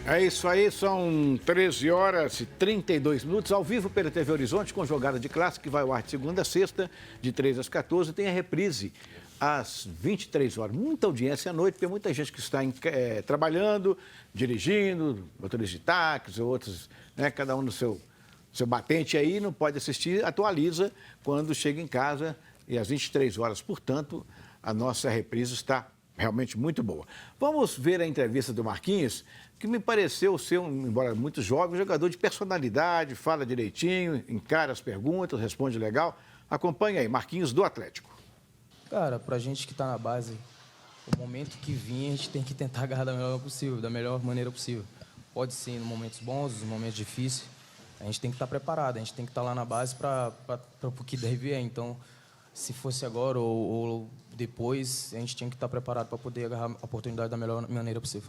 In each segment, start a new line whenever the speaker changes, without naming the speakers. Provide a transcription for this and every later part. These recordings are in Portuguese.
É isso aí, são 13 horas e 32 minutos, ao vivo pela TV Horizonte, com jogada de clássico que vai ao ar de segunda a sexta, de 13 às 14, tem a reprise às 23 horas. Muita audiência à noite, tem muita gente que está trabalhando, dirigindo, motoristas de táxi, outros, né, cada um no seu batente aí, não pode assistir, atualiza quando chega em casa e às 23 horas. Portanto, a nossa reprise está realmente muito boa. Vamos ver a entrevista do Marquinhos, que me pareceu ser, embora muito jovem, um jogador de personalidade, fala direitinho, encara as perguntas, responde legal. Acompanha aí, Marquinhos do Atlético.
Cara, pra gente que tá na base, o momento que vir, a gente tem que tentar agarrar da melhor maneira possível. Pode ser em momentos bons, em momentos difíceis. A gente tem que estar preparado, a gente tem que estar lá na base para o que deve vir. Então, se fosse agora ou depois, a gente tinha que estar preparado para poder agarrar a oportunidade da melhor maneira possível.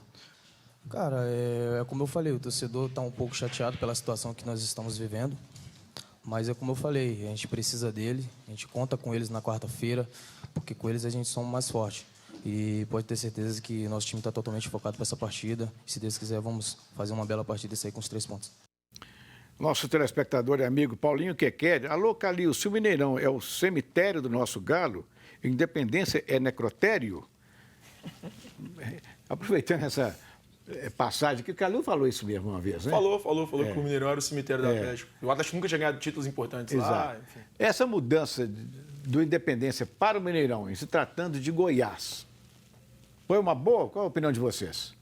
Cara, é como eu falei, o torcedor está um pouco chateado pela situação que nós estamos vivendo, mas é como eu falei, a gente precisa dele, a gente conta com eles na quarta-feira, porque com eles a gente somos mais forte. E pode ter certeza que nosso time está totalmente focado para essa partida. E, se Deus quiser, vamos fazer uma bela partida e sair com os 3 pontos.
Nosso telespectador e amigo Paulinho Quequer. Alô, Calil, se o Mineirão é o cemitério do nosso galo, Independência é necrotério? Aproveitando essa passagem, que o Calil falou isso mesmo uma vez, né?
Falou que o Mineirão era o cemitério do Atlético. O Atlético nunca tinha ganhado títulos importantes lá. Enfim.
Essa mudança do Independência para o Mineirão, em se tratando de Goiás, foi uma boa? Qual a opinião de vocês?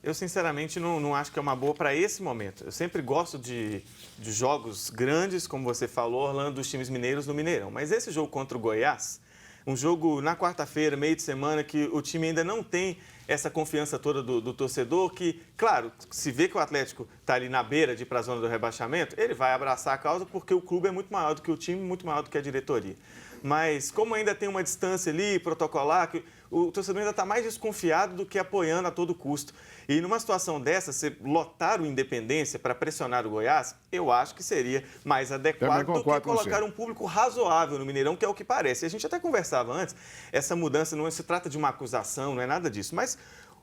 Eu, sinceramente, não acho que é uma boa para esse momento. Eu sempre gosto de jogos grandes, como você falou, Orlando, dos times mineiros no Mineirão. Mas esse jogo contra o Goiás, um jogo na quarta-feira, meio de semana, que o time ainda não tem essa confiança toda do torcedor, que, claro, se vê que o Atlético está ali na beira de ir para a zona do rebaixamento, ele vai abraçar a causa porque o clube é muito maior do que o time, muito maior do que a diretoria. Mas como ainda tem uma distância ali, protocolar, o torcedor ainda está mais desconfiado do que apoiando a todo custo. E numa situação dessa, você lotar o Independência para pressionar o Goiás, eu acho que seria mais adequado do que colocar um público razoável no Mineirão, que é o que parece. A gente até conversava antes, essa mudança não se trata de uma acusação, não é nada disso, mas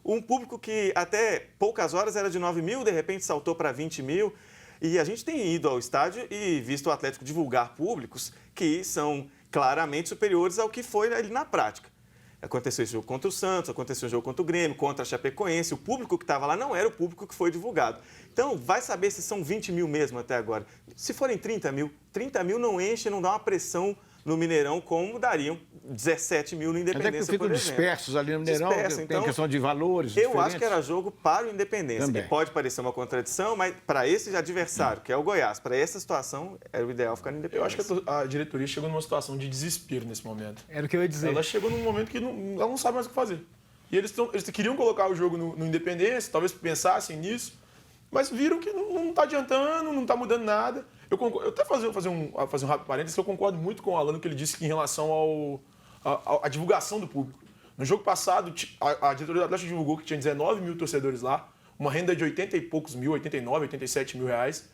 um público que até poucas horas era de 9 mil, de repente saltou para 20 mil. E a gente tem ido ao estádio e visto o Atlético divulgar públicos que são claramente superiores ao que foi ali na prática. Aconteceu esse jogo contra o Santos, aconteceu um jogo contra o Grêmio, contra a Chapecoense. O público que estava lá não era o público que foi divulgado. Então, vai saber se são 20 mil mesmo até agora. Se forem 30 mil não enche, não dá uma pressão no Mineirão como dariam 17 mil no Independência,
até que ficam dispersos ali no Mineirão, tem então, questão de valores
Eu diferentes. Acho que era jogo para o Independência.
Também.
E pode parecer uma contradição, mas para esse adversário, que é o Goiás, para essa situação, era o ideal ficar no Independência.
Eu acho que a diretoria chegou numa situação de desespero nesse momento.
Era o que eu ia dizer.
Ela chegou num momento que ela não sabe mais o que fazer. E eles queriam colocar o jogo no Independência, talvez pensassem nisso, mas viram que não está adiantando, não está mudando nada. Eu até fazer um rápido parênteses, que eu concordo muito com o Alan, que ele disse que em relação à divulgação do público. No jogo passado, a diretoria do Atlético divulgou que tinha 19 mil torcedores lá, uma renda de 80 e poucos mil, 89, 87 mil reais,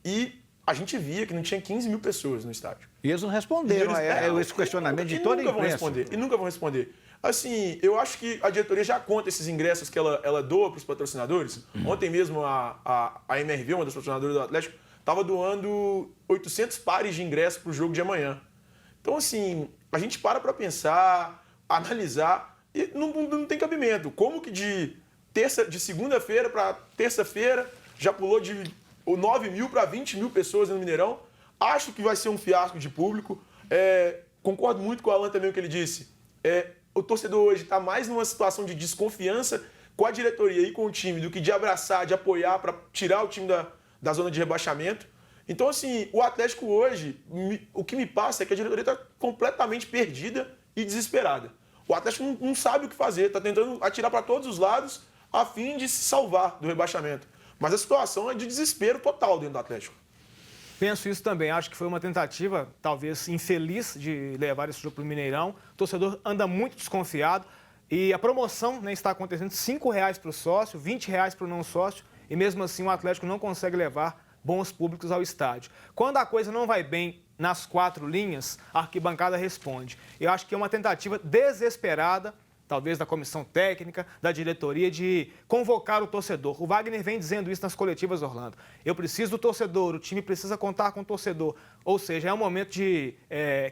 e a gente via que não tinha 15 mil pessoas no estádio.
E eles não responderam esse questionamento de toda a imprensa.
E nunca vão responder. Assim, eu acho que a diretoria já conta esses ingressos que ela doa para os patrocinadores. Ontem mesmo a MRV, uma das patrocinadoras do Atlético, estava doando 800 pares de ingressos para o jogo de amanhã. Então, assim, a gente para pensar, analisar, e não tem cabimento. Como que de segunda-feira para terça-feira já pulou de 9 mil para 20 mil pessoas no Mineirão? Acho que vai ser um fiasco de público. Concordo muito com o Alan também o que ele disse. O torcedor hoje está mais numa situação de desconfiança com a diretoria e com o time do que de abraçar, de apoiar para tirar o time da zona de rebaixamento. Então, assim, o Atlético hoje, o que me passa é que a diretoria está completamente perdida e desesperada. O Atlético não sabe o que fazer, está tentando atirar para todos os lados a fim de se salvar do rebaixamento. Mas a situação é de desespero total dentro do Atlético.
Penso isso também. Acho que foi uma tentativa, talvez infeliz, de levar esse jogo para o Mineirão. O torcedor anda muito desconfiado e a promoção, né, está acontecendo R$5 para o sócio, R$20 para o não sócio. E mesmo assim o Atlético não consegue levar bons públicos ao estádio. Quando a coisa não vai bem nas 4 linhas, a arquibancada responde. Eu acho que é uma tentativa desesperada talvez da comissão técnica, da diretoria, de convocar o torcedor. O Wagner vem dizendo isso nas coletivas, Orlando. Eu preciso do torcedor, o time precisa contar com o torcedor. Ou seja, é um momento de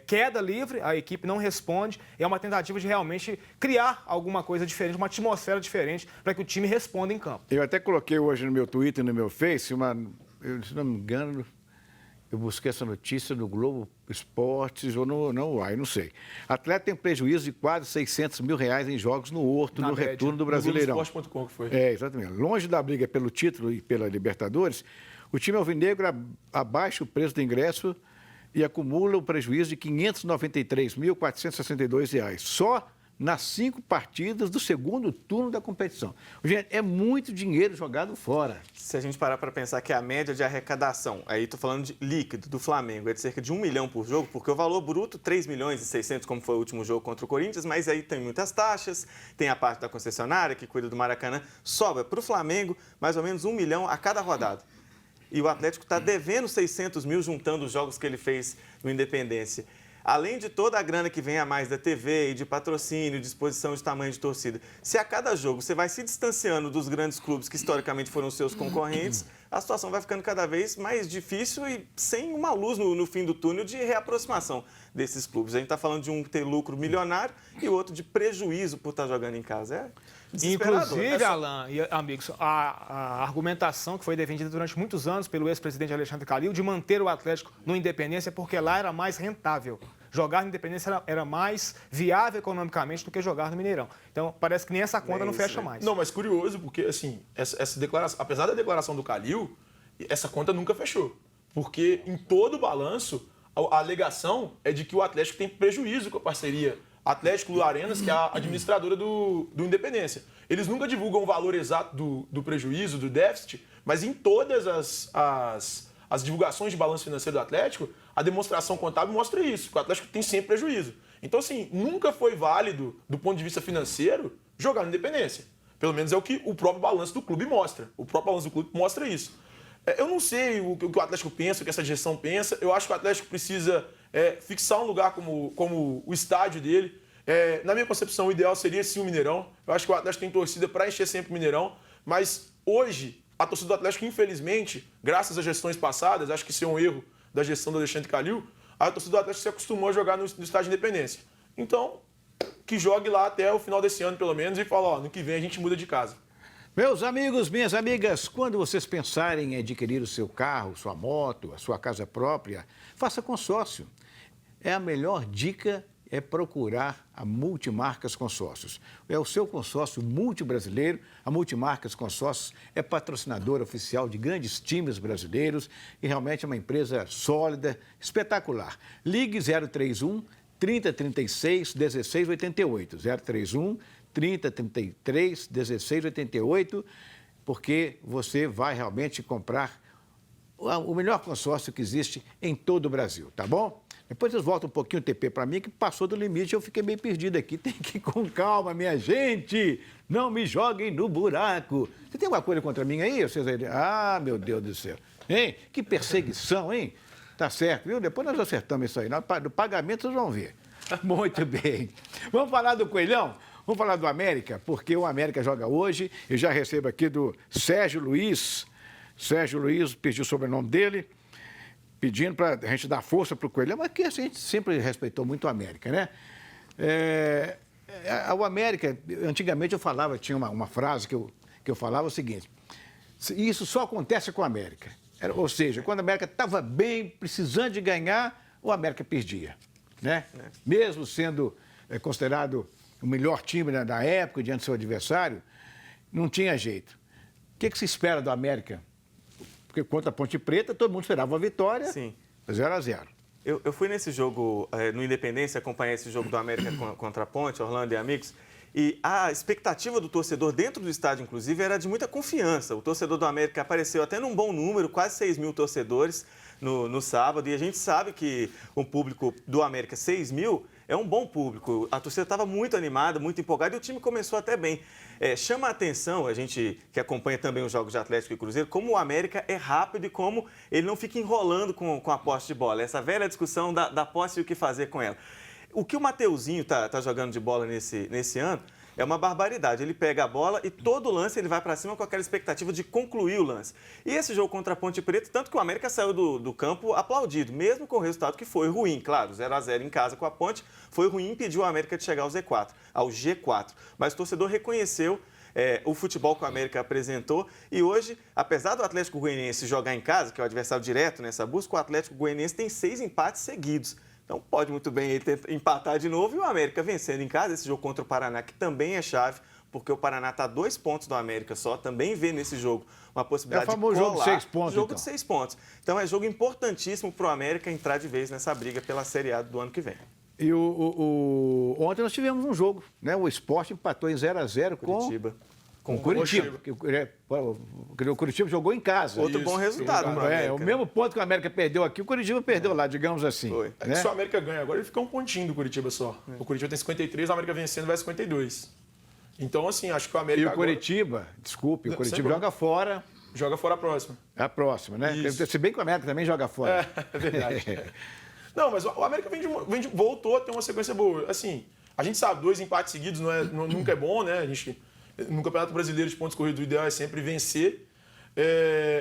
queda livre, a equipe não responde, é uma tentativa de realmente criar alguma coisa diferente, uma atmosfera diferente, para que o time responda em campo.
Eu até coloquei hoje no meu Twitter e no meu Face, se não me engano, eu busquei essa notícia no Globo Esportes ou no UAI, não sei. Atleta tem prejuízo de quase R$600 mil em jogos no Horto, no retorno do Brasileirão.
Globoesporte.com que foi.
Exatamente. Longe da briga pelo título e pela Libertadores, o time alvinegro abaixa o preço do ingresso e acumula o prejuízo de R$ 593.462, só nas 5 partidas do segundo turno da competição. Gente, é muito dinheiro jogado fora.
Se a gente parar para pensar que a média de arrecadação, aí estou falando de líquido do Flamengo, é de cerca de 1 milhão por jogo, porque o valor bruto, 3 milhões e 600, como foi o último jogo contra o Corinthians, mas aí tem muitas taxas, tem a parte da concessionária que cuida do Maracanã, sobra para o Flamengo mais ou menos 1 milhão a cada rodada. E o Atlético está devendo 600 mil juntando os jogos que ele fez no Independência. Além de toda a grana que vem a mais da TV e de patrocínio, disposição de tamanho de torcida, se a cada jogo você vai se distanciando dos grandes clubes que historicamente foram seus concorrentes, a situação vai ficando cada vez mais difícil e sem uma luz no fim do túnel de reaproximação desses clubes. A gente está falando de um ter lucro milionário e o outro de prejuízo por estar jogando em casa. É desesperador.
Inclusive, Alan e amigos, a argumentação que foi defendida durante muitos anos pelo ex-presidente Alexandre Calil de manter o Atlético no Independência porque lá era mais rentável. Jogar no Independência era mais viável economicamente do que jogar no Mineirão. Então, parece que nem essa conta não fecha mais.
Não, mas curioso, porque, assim, essa declaração, apesar da declaração do Calil, essa conta nunca fechou. Porque em todo o balanço, a alegação é de que o Atlético tem prejuízo com a parceria Atlético Lu Arenas, que é a administradora do Independência. Eles nunca divulgam o valor exato do prejuízo, do déficit, mas em todas as divulgações de balanço financeiro do Atlético, a demonstração contábil mostra isso, que o Atlético tem sempre prejuízo. Então, assim, nunca foi válido, do ponto de vista financeiro, jogar na Independência. Pelo menos é o que o próprio balanço do clube mostra. O próprio balanço do clube mostra isso. Eu não sei o que o Atlético pensa, o que essa gestão pensa. Eu acho que o Atlético precisa fixar um lugar como o estádio dele. Na minha concepção, o ideal seria sim o Mineirão. Eu acho que o Atlético tem torcida para encher sempre o Mineirão. Mas hoje, a torcida do Atlético, infelizmente, graças às gestões passadas, acho que isso é um erro da gestão do Alexandre Calil, a torcida do Atlético se acostumou a jogar no estádio de Independência. Então, que jogue lá até o final desse ano, pelo menos, e fala, no que vem a gente muda de casa.
Meus amigos, minhas amigas, quando vocês pensarem em adquirir o seu carro, sua moto, a sua casa própria, faça consórcio. É a melhor dica é procurar a Multimarcas Consórcios. É o seu consórcio multibrasileiro. A Multimarcas Consórcios é patrocinadora oficial de grandes times brasileiros e realmente é uma empresa sólida, espetacular. Ligue 031 3036 1688, 031 3033 1688, porque você vai realmente comprar o melhor consórcio que existe em todo o Brasil, tá bom? Depois vocês voltam um pouquinho o TP para mim, que passou do limite, eu fiquei meio perdido aqui. Tem que ir com calma, minha gente. Não me joguem no buraco. Você tem alguma coisa contra mim aí? Ah, meu Deus do céu. Hein? Que perseguição, hein? Tá certo, viu? Depois nós acertamos isso aí. No pagamento vocês vão ver. Muito bem. Vamos falar do Coelhão? Vamos falar do América, porque o América joga hoje. Eu já recebo aqui do Sérgio Luiz. Sérgio Luiz, pedi o sobrenome dele, pedindo para a gente dar força para o Coelhão, mas que a gente sempre respeitou muito o América, né? O América, antigamente eu falava, tinha uma frase que eu falava o seguinte, isso só acontece com o América. Ou seja, quando a América estava bem, precisando de ganhar, o América perdia, né? Mesmo sendo considerado o melhor time da época, diante do seu adversário, não tinha jeito. O que se espera do América? Porque contra a Ponte Preta, todo mundo esperava uma vitória,
Sim.
0-0.
Eu fui nesse jogo, no Independência, acompanhei esse jogo do América contra a Ponte, Orlando e amigos, e a expectativa do torcedor dentro do estádio, inclusive, era de muita confiança. O torcedor do América apareceu até num bom número, quase 6 mil torcedores no sábado, e a gente sabe que o público do América, 6 mil, é um bom público. A torcida estava muito animada, muito empolgada e o time começou até bem. Chama a atenção, a gente que acompanha também os jogos de Atlético e Cruzeiro, como o América é rápido e como ele não fica enrolando com a posse de bola. Essa velha discussão da posse e o que fazer com ela. O que o Mateuzinho está jogando de bola nesse ano é uma barbaridade. Ele pega a bola e todo lance ele vai para cima com aquela expectativa de concluir o lance. E esse jogo contra a Ponte Preta, tanto que o América saiu do campo aplaudido, mesmo com o resultado que foi ruim. Claro, 0-0 em casa com a Ponte foi ruim, impediu o América de chegar ao G4. Mas o torcedor reconheceu o futebol que o América apresentou. E hoje, apesar do Atlético Goianiense jogar em casa, que é o adversário direto nessa busca, o Atlético Goianiense tem 6 empates seguidos. Então pode muito bem ele empatar de novo e o América vencendo em casa esse jogo contra o Paraná, que também é chave, porque o Paraná está a 2 pontos do América só, também vê nesse jogo uma possibilidade de colar.
É o famoso jogo de 6 pontos,
Jogo de 6 pontos. Então é jogo importantíssimo para o América entrar de vez nessa briga pela Série A do ano que vem.
E ontem nós tivemos um jogo, né? O Sport empatou em 0-0 com o Curitiba. O Curitiba jogou em casa.
Outro bom resultado para o América.
O mesmo ponto que o América perdeu aqui, o Curitiba perdeu lá, digamos assim.
Foi.
Né?
Se o América ganha agora, ele fica um pontinho do Curitiba só. O Curitiba tem 53, o América vencendo vai 52. Então, assim, acho que o América
E o Curitiba, desculpe, o Curitiba joga fora.
Joga fora a próxima.
É a próxima, né?
Isso.
Se bem que o América também joga fora.
É verdade. Não, mas o América voltou a ter uma sequência boa. Assim, a gente sabe, 2 empates seguidos nunca é bom, né? No Campeonato Brasileiro de pontos corridos, o ideal é sempre vencer.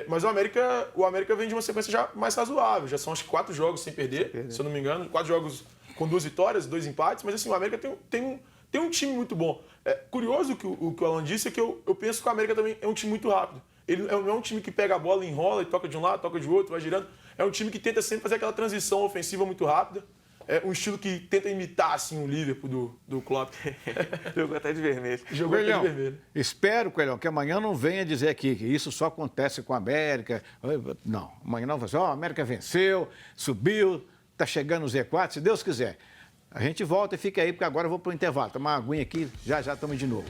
Mas o América vem de uma sequência já mais razoável. Já são acho que 4 jogos sem perder, se eu não me engano. 4 jogos com 2 vitórias, 2 empates. Mas assim, o América tem um time muito bom. Curioso o que o Alan disse é que eu penso que o América também é um time muito rápido. Ele não é um time que pega a bola, enrola e toca de um lado, toca de outro, vai girando. É um time que tenta sempre fazer aquela transição ofensiva muito rápida. É um estilo que tenta imitar assim, o Liverpool do Klopp.
Jogou até de vermelho.
Jogou até de vermelho.
Espero, Coelhão, que amanhã não venha dizer aqui que isso só acontece com a América. Não, amanhã não vai dizer, a América venceu, subiu, está chegando no Z4, se Deus quiser. A gente volta e fica aí, porque agora eu vou para o intervalo. Tomar uma aguinha aqui, já estamos de novo.